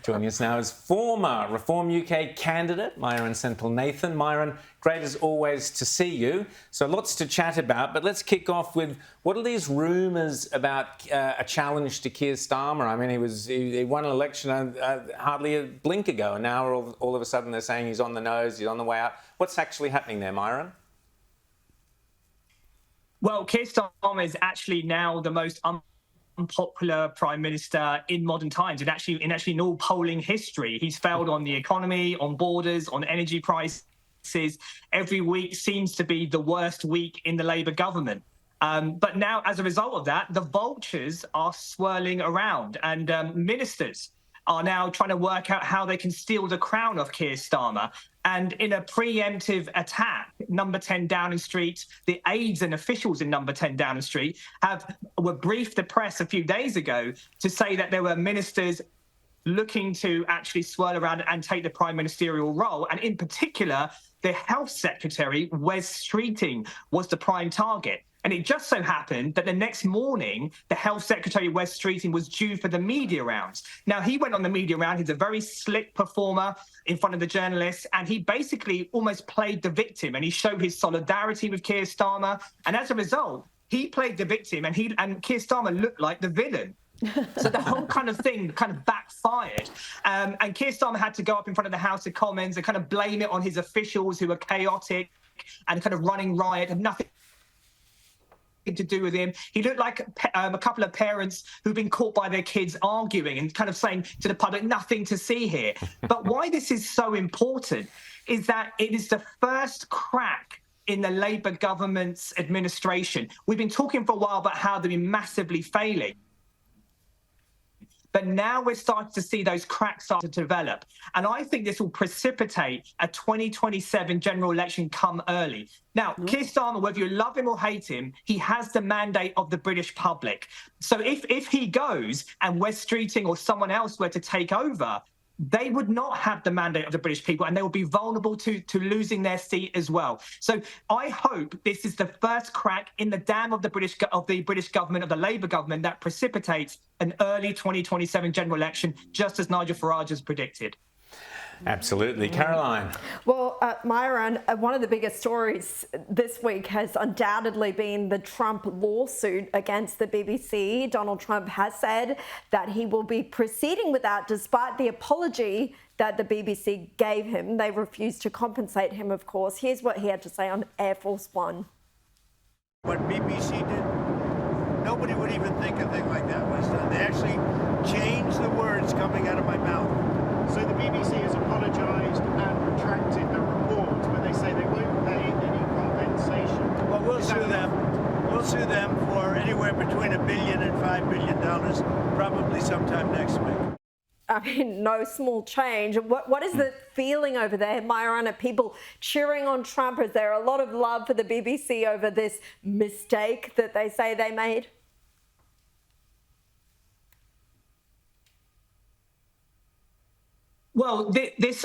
Joining us now is former Reform UK candidate, Mayuran Senthilnathan. Mayuran, great as always to see you. So lots to chat about, but let's kick off with what are these rumours about a challenge to Keir Starmer? I mean, he won an election hardly a blink ago, and now all of a sudden they're saying he's on the nose, he's on the way out. What's actually happening there, Mayuran? Well, Keir Starmer is actually now the most unpopular prime minister in modern times. In all polling history, he's failed on the economy, on borders, on energy prices. Every week seems to be the worst week in the Labour government. But now, as a result of that, the vultures are swirling around, and ministers are now trying to work out how they can steal the crown of Keir Starmer. And in a preemptive attack, number 10 Downing Street, the aides and officials in number 10 Downing Street were briefed the press a few days ago to say that there were ministers looking to actually swirl around and take the prime ministerial role. And in particular, the health secretary, Wes Streeting, was the prime target. And it just so happened that the next morning, the health secretary, Wes Streeting, was due for the media rounds. Now, he went on the media round. He's a very slick performer in front of the journalists, and he basically almost played the victim, and he showed his solidarity with Keir Starmer. And as a result, he played the victim, and Keir Starmer looked like the villain. So the whole kind of thing kind of backfired. And Keir Starmer had to go up in front of the House of Commons and kind of blame it on his officials who were chaotic and kind of running riot, and nothing to do with him. He looked like a couple of parents who've been caught by their kids arguing and kind of saying to the public, nothing to see here. But why this is so important is that it is the first crack in the Labour government's administration. We've been talking for a while about how they've been massively failing. But now we're starting to see those cracks start to develop. And I think this will precipitate a 2027 general election come early. Now, Keir Starmer, whether you love him or hate him, he has the mandate of the British public. So if he goes and Wes Streeting or someone else were to take over, they would not have the mandate of the British people, and they will be vulnerable to losing their seat as well. So I hope this is the first crack in the dam of the British government, of the Labour government, that precipitates an early 2027 general election, just as Nigel Farage has predicted. Absolutely. Caroline. Well, Mayuran, one of the biggest stories this week has undoubtedly been the Trump lawsuit against the BBC. Donald Trump has said that he will be proceeding with that despite the apology that the BBC gave him. They refused to compensate him, of course. Here's what he had to say on Air Force One. What BBC did, nobody would even think a thing like that was done. They actually changed the words coming out of my mouth. So the BBC has apologised and retracted the report, but they say they won't pay any compensation. Well, we'll sue them. We'll sue them for anywhere between $1 billion and $5 billion, probably sometime next week. I mean, no small change. What is the feeling over there, Mayuran? Are people cheering on Trump? Is there a lot of love for the BBC over this mistake that they say they made? Well,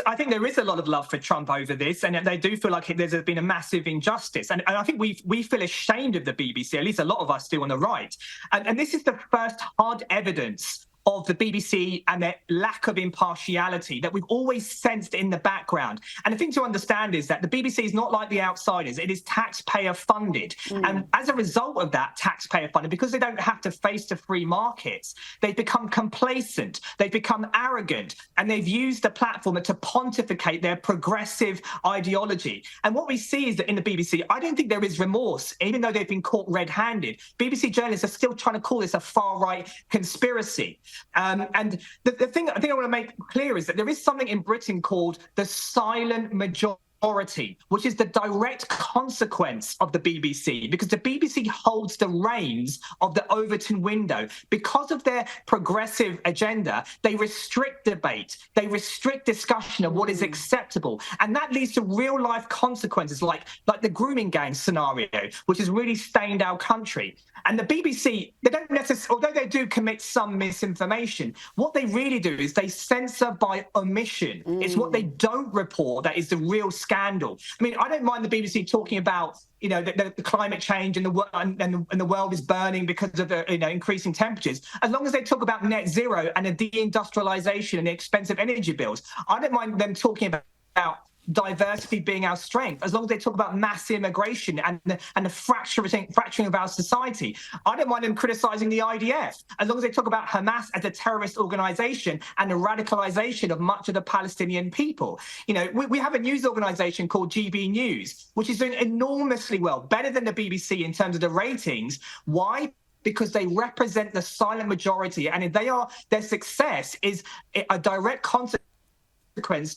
I think there is a lot of love for Trump over this, and they do feel like there's been a massive injustice. And I think we feel ashamed of the BBC, at least a lot of us do on the right. And this is the first hard evidence of the BBC and their lack of impartiality that we've always sensed in the background. And the thing to understand is that the BBC is not like the outsiders. It is taxpayer funded. And as a result of that taxpayer funding, because they don't have to face the free markets, they've become complacent, they've become arrogant, and they've used the platform to pontificate their progressive ideology. And what we see is that in the BBC, I don't think there is remorse, even though they've been caught red-handed. BBC journalists are still trying to call this a far-right conspiracy. And the thing I want to make clear is that there is something in Britain called the silent majority, which is the direct consequence of the BBC, because the BBC holds the reins of the Overton window. Because of their progressive agenda, they restrict debate, they restrict discussion of what is acceptable. And that leads to real life consequences like the grooming gang scenario, which has really stained our country. And the BBC, they don't necessarily, although they do commit some misinformation, what they really do is they censor by omission. It's what they don't report that is the real scandal. scandal. I mean, I don't mind the BBC talking about, you know, the climate change and the world is burning because of the, you know, increasing temperatures, as long as they talk about net zero and the deindustrialization and the expensive energy bills. I don't mind them talking about diversity being our strength, as long as they talk about mass immigration and the fracturing of our society. I don't mind them criticizing the IDF, as long as they talk about Hamas as a terrorist organization and the radicalization of much of the Palestinian people. You know, we have a news organization called GB News, which is doing enormously well, better than the BBC in terms of the ratings. Why? Because they represent the silent majority, and their success is a direct consequence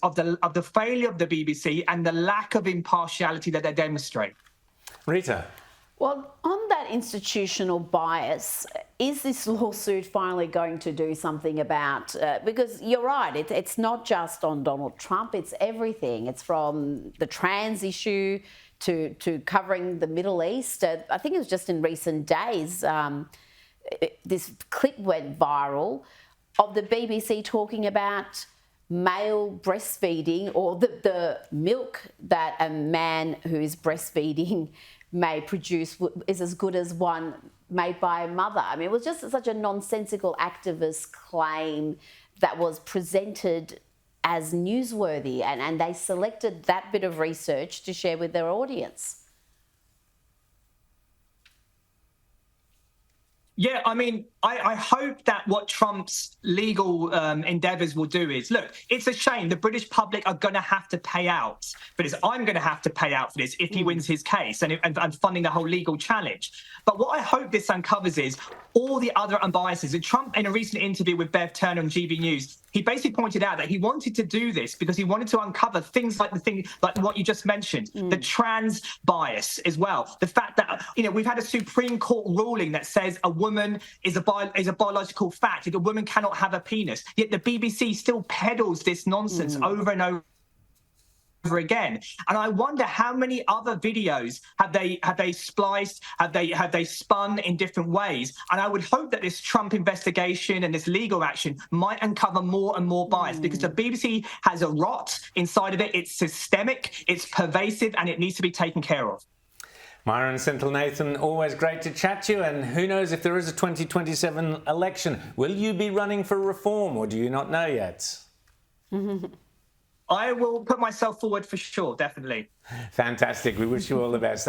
of the failure of the BBC and the lack of impartiality that they demonstrate. Rita. Well, on that institutional bias, is this lawsuit finally going to do something about, because you're right, it's not just on Donald Trump, it's everything. It's from the trans issue to covering the Middle East. I think it was just in recent days, this clip went viral of the BBC talking about male breastfeeding, or the milk that a man who is breastfeeding may produce is as good as one made by a mother. I mean, it was just such a nonsensical activist claim that was presented as newsworthy, and they selected that bit of research to share with their audience. Yeah, I mean, I hope that what Trump's legal endeavours will do is, look, it's a shame. The British public are going to have to pay out for this. I'm going to have to pay out for this if he wins his case and funding the whole legal challenge. But what I hope this uncovers is all the other unbiases. And Trump, in a recent interview with Bev Turner on GB News, he basically pointed out that he wanted to do this because he wanted to uncover things like like what you just mentioned, the trans bias as well. The fact that, you know, we've had a Supreme Court ruling that says a woman is a biological fact. A woman cannot have a penis. Yet the BBC still peddles this nonsense over and over again. And I wonder how many other videos have they spliced, have they spun in different ways. And I would hope that this Trump investigation and this legal action might uncover more and more bias, because the BBC has a rot inside of it. It's systemic, it's pervasive, and it needs to be taken care of. Mayuran Senthilnathan, always great to chat to you. And who knows if there is a 2027 election? Will you be running for reform, or do you not know yet? I will put myself forward for sure, definitely. Fantastic. We wish you all the best.